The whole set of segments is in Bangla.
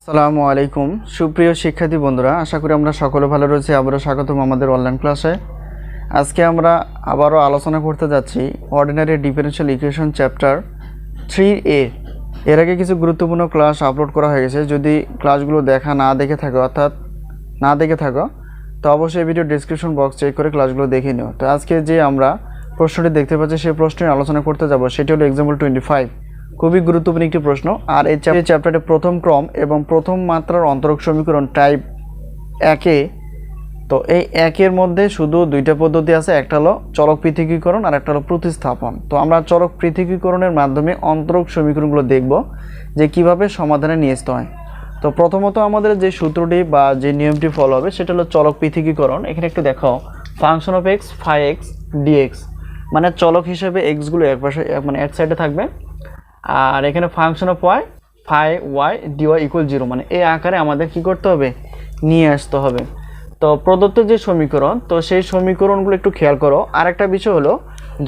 আসসালামু আলাইকুম সুপ্রিয় শিক্ষার্থী বন্ধুরা, আশা করি আমরা সকলে ভালো রয়েছি। আবারও স্বাগতম আমাদের অনলাইন ক্লাসে। আজকে আমরা আবারও আলোচনা করতে যাচ্ছি ordinary differential equation chapter 3A। এর আগে কিছু গুরুত্বপূর্ণ ক্লাস আপলোড করা হয়ে গেছে। যদি ক্লাসগুলো না দেখে থাকো তো অবশ্যই ভিডিও ডেসক্রিপশন বক্স চেক করে ক্লাসগুলো দেখে নিও। তো আজকে যে আমরা প্রশ্নটি দেখতে পাচ্ছি সেই প্রশ্নের আলোচনা করতে যাব, সেটি হলো এক্সাম্পল 25। খুবই গুরুত্বপূর্ণ একটি প্রশ্ন। আর এই চ্যাপ্টারে প্রথম ক্রম এবং প্রথম মাত্রার অন্তরক সমীকরণ টাইপ 1-এ। তো এই 1-এর মধ্যে শুধু দুইটা পদ্ধতি আছে, একটা হলো চলক পৃথকীকরণ আর একটা হলো প্রতিস্থাপন। তো আমরা চলক পৃথকীকরণের মাধ্যমে অন্তরক সমীকরণগুলো দেখব যে কিভাবে সমাধানে নিয়ে আসতে হয়। তো প্রথমত আমাদের যে সূত্রটি বা যে নিয়মটি ফলো হবে সেটা হলো চলক পৃথকীকরণ। এখানে একটু দেখো, function of x phi x dx, মানে চলক হিসেবে এক্সগুলো এক পাশে মানে এক সাইডে থাকবে, আর এখানে function of y phi y dy equal 0, মানে এই আকারে আমাদের কি করতে হবে, নিয়ে আসতে হবে। তো প্রদত্ত যে সমীকরণ, তো সেই সমীকরণগুলো একটু খেয়াল করো। আরেকটা বিষয় হলো,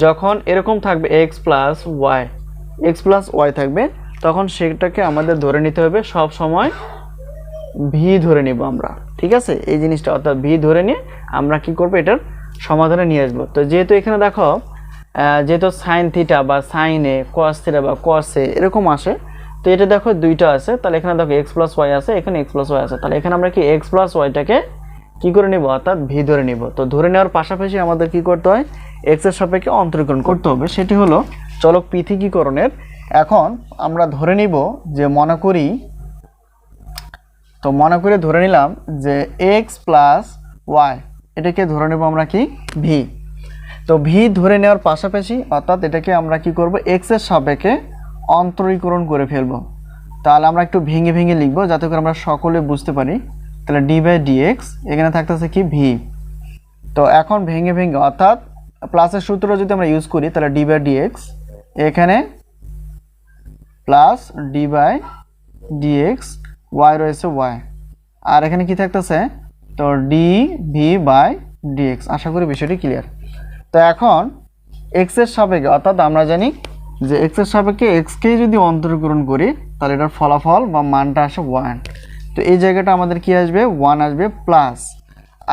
যখন এরকম থাকবে এক্স প্লাস ওয়াই থাকবে, তখন সেটাকে আমাদের ধরে নিতে হবে সব সময় ভি ধরে নিব আমরা, ঠিক আছে? এই জিনিসটা অর্থাৎ ভি ধরে নিয়ে আমরা কি করব, এটার সমাধানে নিয়ে আসবো। তো যেহেতু এখানে দেখো, যেহেতু সাইন থিটা বা সাইনে, কস থিটা বা কসে এরকম আসে, তো এটা দেখো দুইটা আছে, তাহলে এখানে দেখো এক্স প্লাস ওয়াই আছে, এখানে এক্স প্লাস ওয়াই আছে, তাহলে এখানে আমরা কি এক্স প্লাস ওয়াইটাকে কী করে নিব, অর্থাৎ ভি ধরে নিব। তো ধরে নেওয়ার পাশাপাশি আমাদের কি করতে হয়, এক্স এর সাপেক্ষে অন্তরীকরণ করতে হবে, সেটি হলো চলক পৃথকীকরণের। এখন আমরা ধরে নিব যে মনে করে ধরে নিলাম যে এক্স প্লাস ওয়াই, এটাকে ধরে নেব আমরা কি ভি। তো ভি ধরে নেওয়ার পাশাপাশি অর্থাৎ এটাকে আমরা কি করব, এক্স এর সাপেক্ষে অন্তরীকরণ করে ফেলবো। তাহলে আমরা একটু ভেঙে ভেঙে লিখবো যাতে করে আমরা সকলে বুঝতে পারি। তাহলে ডি বাই ডিএক্স এখানে থাকতেছে কি ভি। তো এখন ভেঙে ভেঙে অর্থাৎ প্লাসের সূত্র যদি আমরা ইউজ করি, তাহলে ডি বাই ডিএক্স এখানে plus d by dx, y রয়েছে ওয়াই, আর এখানে কি থাকতেছে, তো ডি ভি বাই ডিএক্স। আশা করি বিষয়টি ক্লিয়ার। তো এখন এক্স এর সাপেক্ষে অর্থাৎ আমরা জানি যে এক্স এর সাপেক্ষে এক্সকেই যদি অন্তরীকরণ করি তাহলে এটার ফলাফল বা মানটা আসে 1। তো এই জায়গাটা আমাদের কি আসবে, 1 আসবে প্লাস,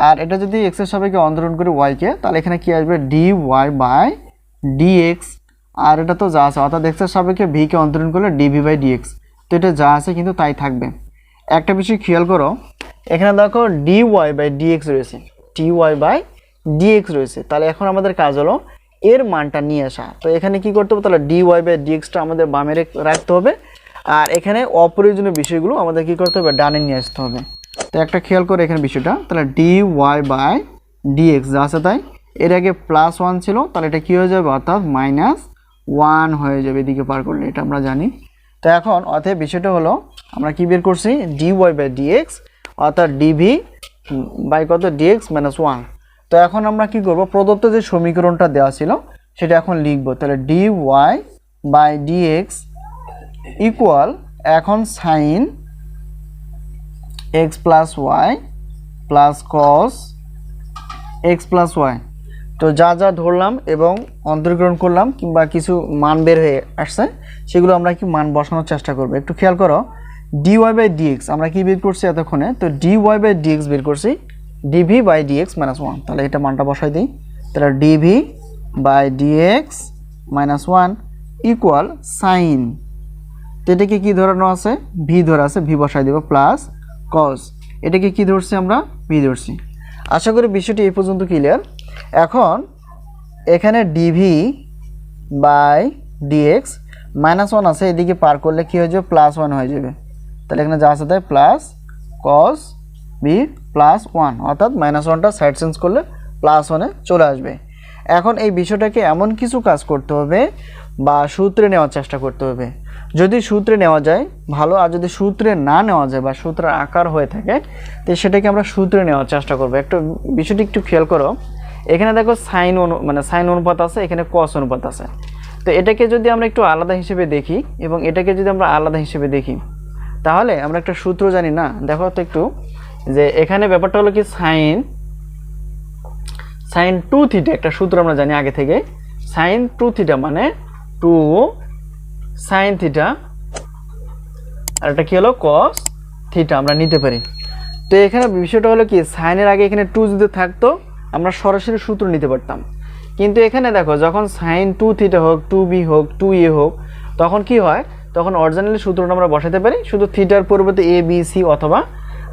আর এটা যদি এক্স এর সাপেক্ষে অন্তরীকরণ করি ওয়াইকে, তাহলে এখানে কি আসবে ডি ওয়াই বাই ডিএক্স। আর এটা তো যা আছে অর্থাৎ এক্স এর সাপেক্ষে ভিকে অন্তরীকরণ করলে ডিভি বাই ডিএক্স। তো এটা যা আছে কিন্তু তাই থাকবে। একটা বিষয় খেয়াল করো, এখানে দেখো ডি ওয়াই বাই ডিএক্স রয়েছে, রয়েছে। তাহলে এখন আমাদের কাজ হলো এর মানটা নিয়ে আসা। তো এখানে কি করতে হবে, তাহলে ডি ওয়াই বাই ডিএক্সটা আমাদের বামে রাখতে হবে, আর এখানে অপ্রয়োজনীয় বিষয়গুলো আমাদের কি করতে হবে, ডানে নিয়ে আসতে হবে। তো একটা খেয়াল করে এখানে বিষয়টা, তাহলে ডি ওয়াই বাই ডিএক্স যা আছে তাই, এর আগে +1 ছিল, তাহলে এটা কি হয়ে যাবে, অর্থাৎ -1 হয়ে যাবে এদিকে পার করলে, এটা আমরা জানি। তো এখন অতএব বিষয়টা হলো আমরা কি বের করছি, ডি ওয়াই বাই ডিএক্স অর্থাৎ ডিভি বাই কত, ডিএক্স -1। তো এখন আমরা কি করব, প্রদত্ত যে সমীকরণটা দেওয়া ছিল সেটা এখন লিখব। তাহলে D Y by DX equal, এখন sine X plus Y plus cos X plus Y. তো যা যা ধরলাম এবং অন্তরীকরণ করলাম কিংবা কিছু মান বের হয়ে আসছে, সেগুলো আমরা কি মান বসানোর চেষ্টা করব। একটু খেয়াল করো, ডি ওয়াই বাই ডিএক্স আমরা কি বের করছি এতক্ষণে, তো ডি ওয়াই বাই ডিএক্স বের করছি ডিভি বাই ডিএক্স -1। তাহলে এটা মানটা বসাই দিই, তাহলে dv by dx -1 equal sine, তো এটাকে কী ধরানো আছে, ভি ধরা আছে, ভি বসাই দেব, প্লাস কস, এটাকে কি ধরছি আমরা, ভি ধরছি। আশা করি বিষয়টি এই পর্যন্ত ক্লিয়ার। এখন এখানে ডিভি বাই ডিএক্স -1 আছে, এদিকে পার করলে কী হয়ে যাবে, +1 হয়ে যাবে। তাহলে এখানে যা আছে তাই প্লাস কস বি +1, অর্থাৎ -1টা সাইড চেঞ্জ করলে +1-এ চলে আসবে। এখন এই বিষয়টাকে এমন কিছু কাজ করতে হবে বা সূত্রে নেওয়ার চেষ্টা করতে হবে। যদি সূত্রে নেওয়া যায় ভালো, আর যদি সূত্রে না নেওয়া যায় বা সূত্রের আকার হয়ে থাকে, তো সেটাকে আমরা সূত্রে নেওয়ার চেষ্টা করবো। একটা বিষয়টি একটু খেয়াল করো, এখানে দেখো সাইন অনুপাত আছে, এখানে কস অনুপাত আছে। তো এটাকে যদি আমরা একটু আলাদা হিসেবে দেখি এবং এটাকে যদি আমরা আলাদা হিসেবে দেখি, তাহলে আমরা একটা সূত্র জানি না, দেখো তো একটু, যে এখানে ব্যাপারটা হলো কি সাইন 2 থিটা, একটা সূত্র আমরা জানি আগে থেকে, সাইন 2 থিটা মানে 2 সাইন থিটা, আর এটা কি হলো কস থিটা আমরা নিতে পারি। তো এখানে বিষয়টা হলো কি, সাইনের আগে এখানে 2 যদি থাকতো আমরা সরাসরি সূত্র নিতে পারতাম, কিন্তু এখানে দেখো যখন সাইন 2 থিটা হোক, 2b হোক, 2a হোক, তখন কি হয়, তখন অরিজিনালি সূত্রটা আমরা বসাতে পারি, শুধু থিটার পরিবর্তে a b c অথবা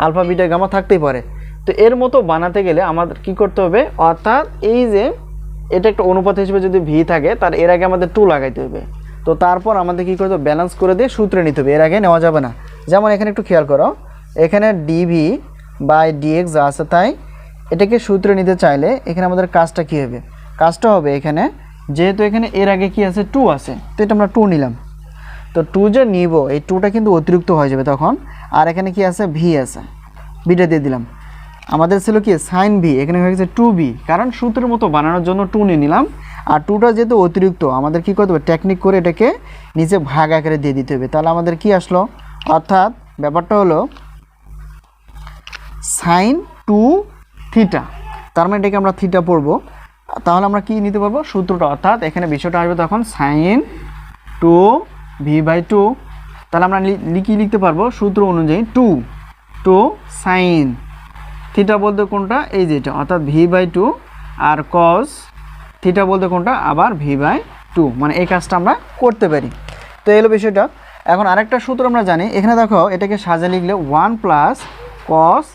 আলফা বিটা গামা থাকতেই পারে। তো এর মতো বানাতে গেলে আমাদের কি করতে হবে, অর্থাৎ এই যে এটা একটা অনুপাত হিসেবে যদি ভি থাকে তার এর আগে আমাদের 2 লাগাইতে হবে। তো তারপর আমাদের কি করতে হবে, ব্যালেন্স করে দিয়ে সূত্রে নিতে হবে, এর আগে নেওয়া যাবে না। যেমন এখানে একটু খেয়াল করো, এখানে ডিভি বাই ডিএক্স যা আছে তাই, এটাকে সূত্রে নিতে চাইলে এখানে আমাদের কাজটা কী হবে, কাজটা হবে এখানে যেহেতু এখানে এর আগে কি আছে 2 আছে, তো এটা আমরা 2 নিলাম। তো 2 যে নিব এই 2টা কিন্তু অতিরিক্ত হয়ে যাবে তখন, আর এখানে কি আছে ভি আছে, বিটা দিয়ে দিলাম। আমাদের ছিল কি সাইন ভি, এখানে হয়ে গেছে 2b, কারণ সূত্রের মতো বানানোর জন্য 2 নিয়ে নিলাম। আর 2টা যেহেতু অতিরিক্ত আমাদের কি করতে হবে, টেকনিক করে এটাকে নিচে ভাগ আকারে দিয়ে দিতে হবে। তাহলে আমাদের কি আসলো, অর্থাৎ ব্যাপারটা হলো সাইন 2 থিটা, তার মানে এটাকে আমরা থিটা পড়বো। তাহলে আমরা কি নিতে পারবো সূত্রটা, অর্থাৎ এখানে বিষয়টা আসবে তখন সাইন 2v/2। তাহলে আমরা লিখতে পারবো সূত্র অনুযায়ী 2 সাইন থিটা বলতে কোনটা, এই যেটা অর্থাৎ v/2, আর কস থিটা বলতে কোনটা আবার v/2, মানে এই কাজটা আমরা করতে পারি। তো এই হলো বিষয়টা। এখন আরেকটা সূত্র আমরা জানি, এখানে দেখো এটাকে সাজা লিখলে 1 + cos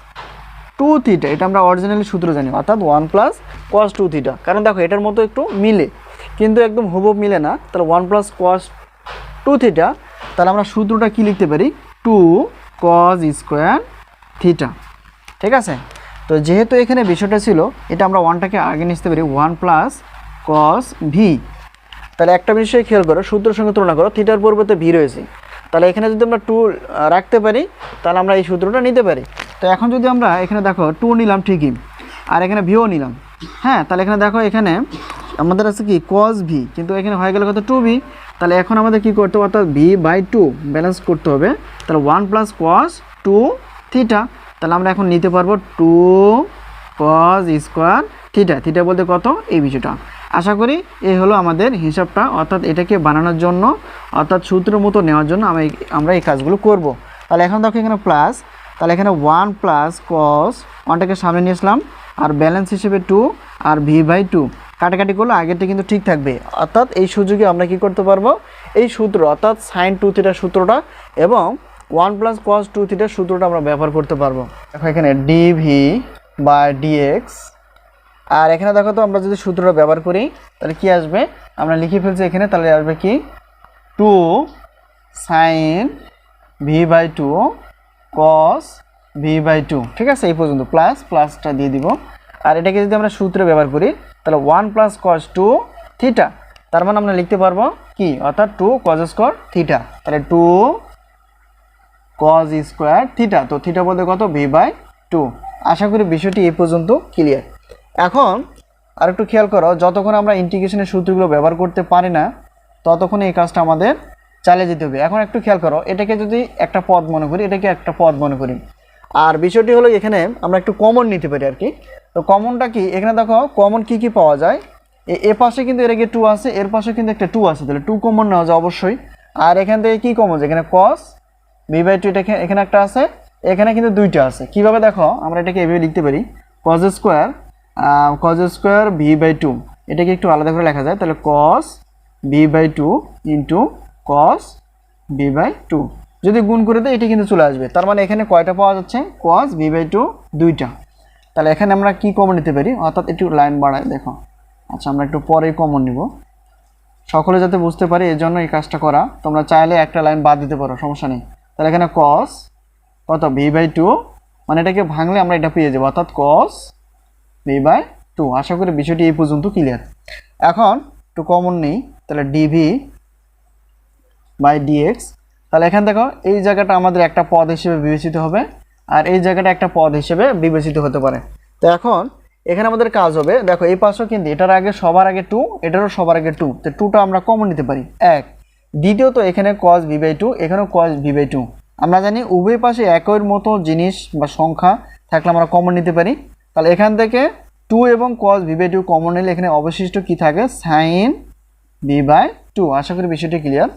2 থিটা, এটা আমরা অরিজিনালি সূত্র জানি, অর্থাৎ 1 + cos 2 থিটা। কারণ দেখো এটার মতো একটু মিলে, কিন্তু একদম হুবহু মিলে না। তাহলে 1 + cos 2 থিটা, তাহলে আমরা সূত্রটা কি লিখতে পারি, 2 cos স্কোয়ার থিটা। ঠিক আছে, তো যেহেতু এখানে বিষয়টা ছিল, এটা আমরা 1টাকে আগে নিতে পারি 1 + cos v। তাহলে একটা বিষয় খেয়াল করো, সূত্রের সঙ্গে তুলনা করো, থিটার পরিবর্তে ভি রয়েছে, তাহলে এখানে যদি আমরা 2 রাখতে পারি তাহলে আমরা এই সূত্রটা নিতে পারি। তো এখন যদি আমরা এখানে দেখো 2 নিলাম ঠিকই, আর এখানে ভিও নিলাম, হ্যাঁ, তাহলে এখানে দেখো এখানে আমাদের আছে কি cos v, কিন্তু এখানে হয়ে গেল কত 2b। তাহলে এখন আমাদের কি করতে হবে, অর্থাৎ v/2 ব্যালেন্স করতে হবে। তাহলে 1 + cos 2 থিটা, তাহলে আমরা এখন নিতে পারবো 2 cos স্কোয়ার থিটা। থিটা বলতে কত, এই বিষয়টা। আশা করি এই হলো আমাদের হিসাবটা, অর্থাৎ এটাকে বানানোর জন্য, অর্থাৎ সূত্রের মতো নেওয়ার জন্য আমরা এই কাজগুলো করব। তাহলে এখন দেখো এখানে প্লাস, তাহলে এখানে 1 + cos, 1টাকে সামনে নিয়ে আসলাম, আর ব্যালেন্স হিসেবে 2 আর v/2 কাটাকাটি করলে আগেরটা কিন্তু ঠিক থাকবে। অর্থাৎ এই সুযোগে আমরা কি করতে পারবো, এই সূত্র অর্থাৎ সাইন 2 থিটার সূত্রটা এবং 1 + cos 2 থিটার সূত্রটা আমরা ব্যবহার করতে পারবো। দেখো এখানে dv/dx, আর এখানে দেখো তো আমরা যদি সূত্রটা ব্যবহার করি তাহলে কি আসবে, আমরা লিখে ফেলছি এখানে, তাহলে আসবে কি 2 sin v/2 cos v/2। ঠিক আছে, এই পর্যন্ত প্লাসটা দিয়ে দিব। আর এটাকে যদি আমরা সূত্রে ব্যবহার করি তাহলে 1 + cos 2 থিটা, তার মানে আমরা লিখতে পারবো কি, অর্থাৎ 2 cos স্কোয়ার থিটা। তাহলে 2 cos স্কোয়ার থিটা, তো থিটা বলতে কত, v/2। আশা করি বিষয়টি এই পর্যন্ত ক্লিয়ার। এখন আর একটু খেয়াল করো, যতক্ষণ আমরা ইন্টিগ্রেশনের সূত্রগুলো ব্যবহার করতে পারি না ততক্ষণ এই কাজটা আমাদের চালিয়ে যেতে হবে। এখন একটু খেয়াল করো, এটাকে যদি একটা পদ মনে করি, এটাকে একটা পদ মনে করি, আর বিষয়টি হলো এখানে আমরা একটু কমন নিতে পারি আর কি। তো কমনটা কি, এখানে দেখো কমন কি পাওয়া যায়, এ পাশে কিন্তু এর আগে 2 আছে, এর পাশে কিন্তু একটা 2 আছে, তাহলে 2 কমন নেওয়া যায় অবশ্যই। আর এখান থেকে কি কমন যায়, এখানে cos v/2, এটা এখানে একটা আছে, এখানে কিন্তু 2টা আছে। কিভাবে দেখো, আমরা এটাকে এভাবে লিখতে পারি, cos স্কোয়ার v/2, এটাকে একটু আলাদা করে লেখা যায়, তাহলে cos v/2 into cos v/2, যদি গুণ করে দেয় এটা কিন্তু চলে আসবে। তার মানে এখানে কয়টা পাওয়া যাচ্ছে, cos v/2 2টা। তাহলে এখানে আমরা কি কমন নিতে পারি, অর্থাৎ একটু লাইন বাড়ায় দেখো, আচ্ছা আমরা একটু পরেই কমন নিব, সকলে যাতে বুঝতে পারি এই জন্য এই কাজটা করা। তোমরা চাইলে একটা লাইন বাদ দিতে পারো, সমস্যা নেই। তাহলে এখানে cos কত v/2, মানে এটাকে ভাঙলে আমরা এটা পেয়ে যাবো, অর্থাৎ cos v/2। আশা করি বিষয়টি এই পর্যন্ত ক্লিয়ার। এখন একটু কমন নেই, তাহলে dv/dx, তাহলে এখান দেখো এই জায়গাটা আমাদের একটা পদ হিসেবে বিবেচিত হবে, আর এই জায়গাটা একটা পদ হিসেবে বিবেচিত হতে পারে। তো এখন এখানে আমাদের কাজ হবে, দেখো এই পাশেও কিন্তু এটার আগে সবার আগে 2, এটারও সবার আগে 2, তো 2টা আমরা কমন নিতে পারি এক। দ্বিতীয়ত এখানে cos v/2, এখানেও cos v/2, আমরা জানি উভয় পাশে একই মতো জিনিস বা সংখ্যা থাকলে আমরা কমন নিতে পারি। তাহলে এখান থেকে 2 এবং cos v/2 কমন নিলে এখানে অবশিষ্ট কি থাকে, sin v/2। আশা করি বিষয়টি ক্লিয়ার।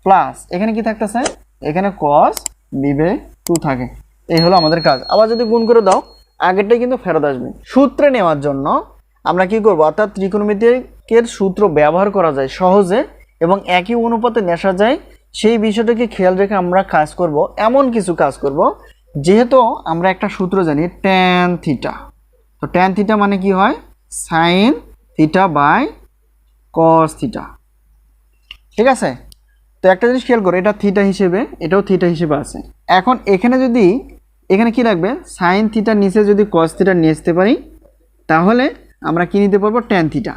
প্লাস এখানে কি থাকতেছে, এখানে cos v/2 থাকে। এই হলো আমাদের কাজ। আবার যদি গুণ করে দাও আগেরটাই কিন্তু ফেরত আসবে। সূত্রে নেওয়ার জন্য আমরা কি করব, অর্থাৎ ত্রিকোণমিতিকের সূত্র ব্যবহার করা যায় সহজে এবং একই অনুপাতে নেশা যায়, সেই বিষয়টাকে খেয়াল রেখে আমরা কাজ করব। এমন কিছু কাজ করব, যেহেতু আমরা একটা সূত্র জানি ট্যান থিটা, তো ট্যান থিটা মানে কি হয়, sine theta by cos theta. ঠিক আছে, তো একটা জিনিস খেয়াল করো, এটা থিটা হিসেবে, এটাও থিটা হিসেবে আছে। এখন এখানে যদি এখানে কি রাখবে, সাইন থিটার নিচে যদি কস থিটা নিয়ে আসতে পারি, তাহলে আমরা কি নিতে পারবো, ট্যান থিটা।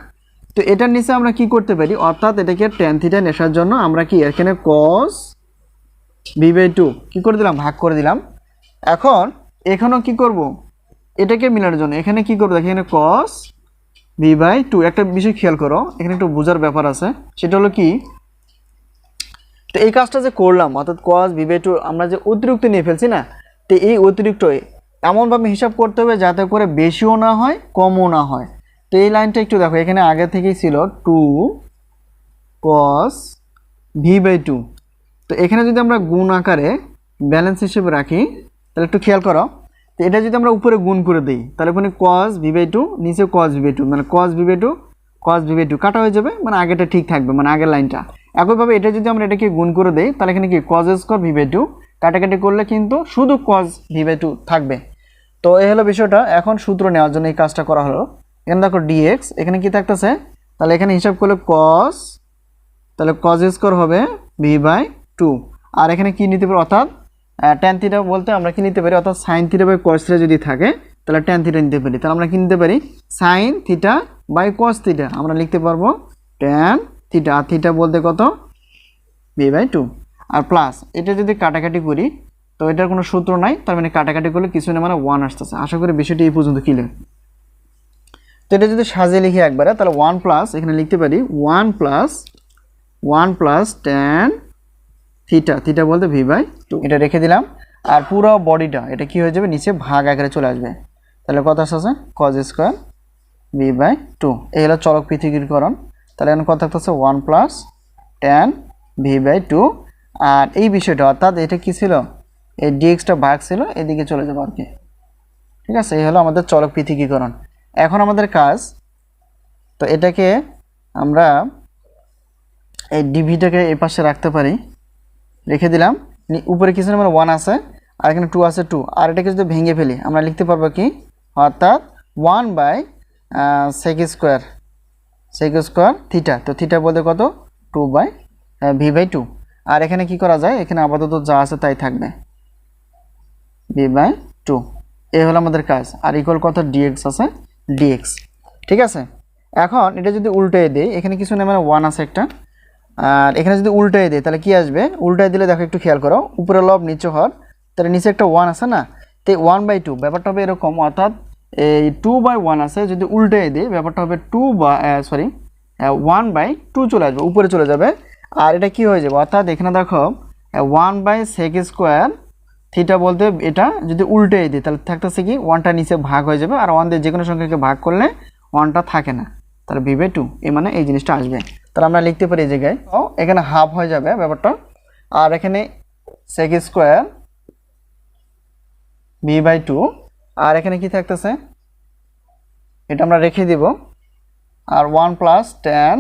তো এটার নিচে আমরা কি করতে পারি, অর্থাৎ এটাকে ট্যান থিটা নেশার জন্য আমরা কি এখানে কস v/2 কি করে দিলাম, ভাগ করে দিলাম। এখন এখানেও কি করব, এটাকে মিলানোর জন্য এখানে কি করবো, এখানে কস v/2। একটা বিষয় খেয়াল করো, এখানে একটু বোঝার ব্যাপার আছে, সেটা হলো কি, তো এই কাজটা যে করলাম, অর্থাৎ cos v/2 আমরা যে অতিরিক্ত নিয়ে ফেলছি না, তো এই অতিরিক্ত এমনভাবে হিসাব করতে হবে যাতে করে বেশিও না হয় কমও না হয়। তো এই লাইনটা একটু দেখো, এখানে আগে থেকেই ছিল 2 cos v/2, তো এখানে যদি আমরা গুণ আকারে ব্যালেন্স হিসেবে রাখি, তাহলে একটু খেয়াল করো, তো এটা যদি আমরা উপরে গুণ করে দিই, তাহলে ওখানে cos v/2 নিচে cos v/2, মানে cos v/2 কাটা হয়ে যাবে, মানে আগেটা ঠিক থাকবে, মানে আগের লাইনটা। একইভাবে এটা যদি আমরা এটাকে গুণ করে দেই, তাহলে এখানে কি cos স্কয়ার v/2 কাটাকাটি করলে কিন্তু শুধু cos v/2 থাকবে। তো এই হলো বিষয়টা। এখন সূত্র নেওয়ার জন্য এই কাজটা করা হলো। এখানে দেখো dx, এখানে কি থাকতেছে, তাহলে এখানে হিসাব করলে cos, তাহলে cos স্কয়ার হবে v/2, আর এখানে কি নিতে পারি, অর্থাৎ tan থিটা বলতে আমরা কি নিতে পারি, অর্থাৎ sin theta by cos theta যদি থাকে তাহলে tan থিটা নিতে পারি। তাহলে আমরা কি নিতে পারি, sin theta by cos theta আমরা লিখতে পারবো tan থিটা, আর থিটা বলতে কত, v/2, আর প্লাস এটা যদি কাটাকাটি করি, তো এটার কোনো সূত্র নাই, তার মানে কাটাকাটি করলে কিছু না, মানে 1 আসতেছে। আশা করি বিষয়টি এই পর্যন্ত ক্লিয়ার। তো এটা যদি সাজিয়ে লিখি একবারে, তাহলে 1 প্লাস এখানে লিখতে পারি 1 প্লাস tan থিটা, থিটা বলতে v/2, এটা রেখে দিলাম। আর পুরো বডিটা এটা কি হয়ে যাবে, নিচে ভাগ আকারে চলে আসবে। তাহলে কত আসছে, cos স্কয়ার v/2। এই হলো চলক পৃথকীকরণ। তাহলে এখন কত থাকতেছে 1 প্লাস tan v/2, আর এই বিষয়টা অর্থাৎ এটা কি ছিল, এই dxটা ভাগ ছিল, এদিকে চলে যাবে আর কি। ঠিক আছে, এই হলো আমাদের চলক পৃথকীকরণ। এখন আমাদের কাজ, তো এটাকে আমরা এই ডিভিটাকে এই পাশে রাখতে পারি, রেখে দিলাম। উপরে কিছু নাম্বার 1 আছে, আর এখানে 2 আছে 2, আর এটাকে যদি ভেঙে ফেলি আমরা লিখতে পারবো কি, অর্থাৎ 1 বাই sec স্কয়ার থিটা, তো থিটা বলতে কত, 2 বাই v/2। আর এখানে কি করা যায়, এখানে আপাতত যা আছে তাই থাকবে, v/2। এই হলো আমাদের কাজ। আর ইকুয়াল কত, dx আছে dx। ঠিক আছে, এখন এটা যদি উল্টাই দেই, এখানে কিছু না, মানে 1 আছে একটা, আর এখানে যদি উল্টাই দেই তাহলে কি আসবে, উল্টাই দিলে দেখো একটু খেয়াল করো, উপরে লব নিচে হর, তাহলে নিচে একটা 1 আছে না, তো 1/2 ব্যাপারটা হবে এরকম, অর্থাৎ এই 2/1 আছে, যদি উল্টাই দিই ব্যাপারটা হবে 1/2 চলে আসবে, উপরে চলে যাবে। আর এটা কি হয়ে যাবে, অর্থাৎ এখানে দেখো 1/sec স্কয়ার থিটা বলতে, এটা যদি উল্টাই দিই তাহলে থাকতেছে কি, 1টা নিচে ভাগ হয়ে যাবে, আর 1 দিয়ে যে কোনো সংখ্যাকে ভাগ করলে 1টা থাকে না, তাহলে v/2, এই মানে এই জিনিসটা আসবে। তাহলে আমরা লিখতে পারি এই জায়গায়, এখানে হাফ হয়ে যাবে ব্যাপারটা, আর এখানে sec স্কয়ার v/2, আর এখানে কি থাকতেছে, এটা আমরা রেখে দিব, আর 1 প্লাস tan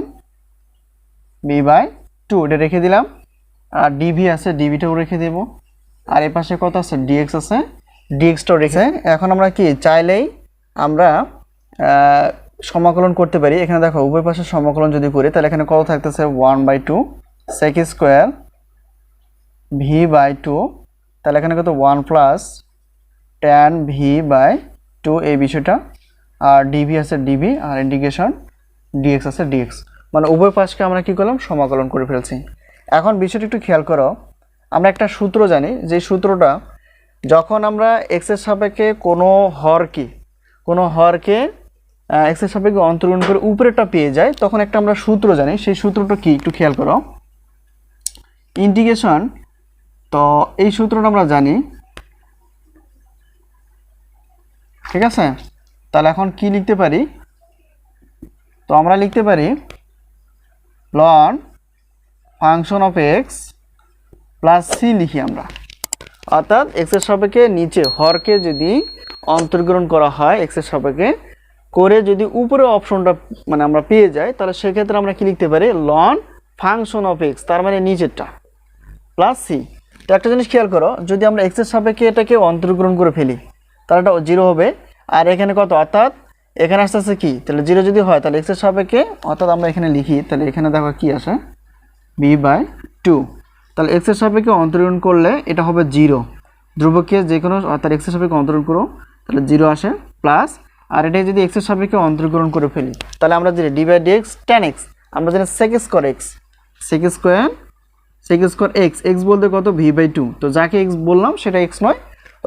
v/2 এটা রেখে দিলাম, আর dv আছে dvটাও রেখে দেব, আর এই পাশে কত আছে, dx আছে dxটাও রেখে। এখন আমরা কি চাইলেই আমরা সমাকলন করতে পারি। এখানে দেখো উভয় পাশে সমাকলন যদি করি, তাহলে এখানে কত থাকতেছে, 1/2 sec স্কয়ার v/2, তাহলে এখানে কত, 1 প্লাস tan v/2 এই বিষয়টা, আর dv আছে dv, আর ইন্টিগ্রেশন dx আছে dx, মানে উভয় পাশকে আমরা কি করলাম, সমাকলন করে ফেলছি। এখন বিষয়টা একটু খেয়াল করো, আমরা একটা সূত্র জানি, যে সূত্রটা যখন আমরা x এর সাপেক্ষে কোনো হরকে x এর সাপেক্ষে অন্তরণ করে উপরেরটা পেয়ে যায়, তখন একটা আমরা সূত্র জানি, সেই সূত্রটা কি একটু খেয়াল করো, ইন্টিগ্রেশন। তো এই সূত্রটা আমরা জানি, ঠিক আছে। তাহলে এখন কি লিখতে পারি, তো আমরা লিখতে পারি ln function of x plus c লিখি আমরা, অর্থাৎ এক্সের সাপেক্ষে নিচে হরকে যদি অন্তর্গ্রহণ করা হয় এক্সের সাপেক্ষে করে যদি উপরে অপশনটা মানে আমরা পেয়ে যাই, তাহলে সেক্ষেত্রে আমরা কি লিখতে পারি, লন ফাংশন অফ এক্স, তার মানে নিচেরটা প্লাস সি। তো একটা জিনিস খেয়াল করো, যদি আমরা এক্সের সাপেক্ষে এটাকে অন্তর্গ্রহণ করে ফেলি তাহলে এটা 0 হবে। আর এখানে কত, অর্থাৎ এখানে আসতে আসতে কি, তাহলে 0 যদি হয় তাহলে এক্সের সাপেক্ষে, অর্থাৎ আমরা এখানে লিখি, তাহলে এখানে দেখো কি আসে b/2। তাহলে এক্সের সাপেক্ষে অন্তর্গ্রহণ করলে এটা হবে 0, ধ্রুবককে যে কোনো অর্থাৎ এক্সের সাপেক্ষে অন্তর্গ্রহণ করো তাহলে 0 আসে প্লাস। আর এটা যদি এক্সের সাপেক্ষে অন্তর্গ্রহণ করে ফেলি তাহলে আমরা যদি d/dx tan x, আমরা জানি sec square x, sec square x, x বলতে কত v/2, তো যাকে x বললাম সেটা x নয়,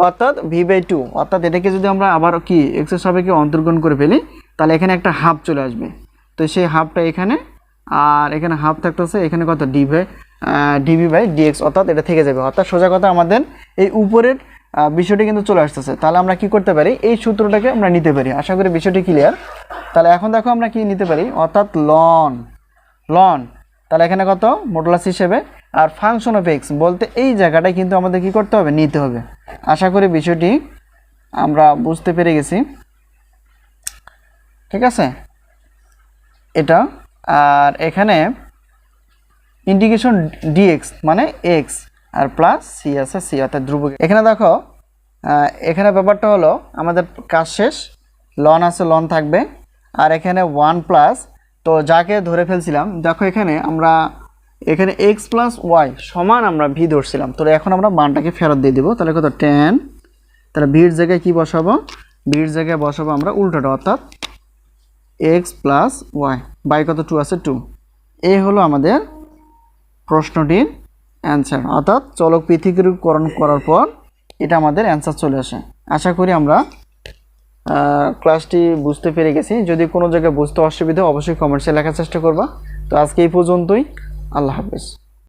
অর্থাৎ v/2। অর্থাৎ এটাকে যদি আমরা আবার কি এক্সের সাপেক্ষে অন্তর্গ্রহণ করে ফেলি তাহলে এখানে একটা হাফ চলে আসবে, তো সেই হাফটা এখানে, আর এখানে হাফ থাকতেছে, এখানে কত dv/dx, অর্থাৎ এটা থেকে যাবে। অর্থাৎ সোজা কথা আমাদের এই উপরের বিষয়টি কিন্তু চলে আসতেছে। তাহলে আমরা কি করতে পারি, এই সূত্রটাকে আমরা নিতে পারি। আশা করি বিষয়টি ক্লিয়ার। তাহলে এখন দেখো আমরা কি নিতে পারি, অর্থাৎ লন, তাহলে এখানে কত মডুলাস হিসেবে, আর ফাংশন অফ এক্স বলতে এই জায়গাটায় কিন্তু আমাদের কি করতে হবে, নিতে হবে। আশা করি বিষয়টি আমরা বুঝতে পেরে গেছি, ঠিক আছে এটা। আর এখানে ইন্টিগ্রেশন ডিএক্স মানে এক্স আর প্লাস সি আছে, সি অর্থাৎ ধ্রুবক। এখানে দেখো এখানে ব্যাপারটা হলো আমাদের কাজ শেষ, লন আছে, লন থাকবে, আর এখানে 1 প্লাস, তো যাকে ধরে ফেলছিলাম দেখো এখানে আমরা এখানে এক্স প্লাস ওয়াই সমান আমরা ভি ধরছিলাম, তো এখন আমরা মানটাকে ফেরত দিয়ে দেবো। তাহলে কত টেন, তাহলে ভির জায়গায় কি বসাবো, ভির জায়গায় বসাবো আমরা উল্টোটা, অর্থাৎ এক্স প্লাস ওয়াই বাই কত 2 আছে 2। এই হলো আমাদের প্রশ্নটির অ্যান্সার, অর্থাৎ চলক পৃথকীকরণ করার পর এটা আমাদের অ্যান্সার চলে আসে। আশা করি আমরা ক্লাসটি বুঝতে পেরে গেছি। যদি কোনো জায়গায় বুঝতে অসুবিধা অবশ্যই কমেন্টসে লেখার চেষ্টা করবা। তো আজকে এই পর্যন্তই, আল্লাহ হাফেজ।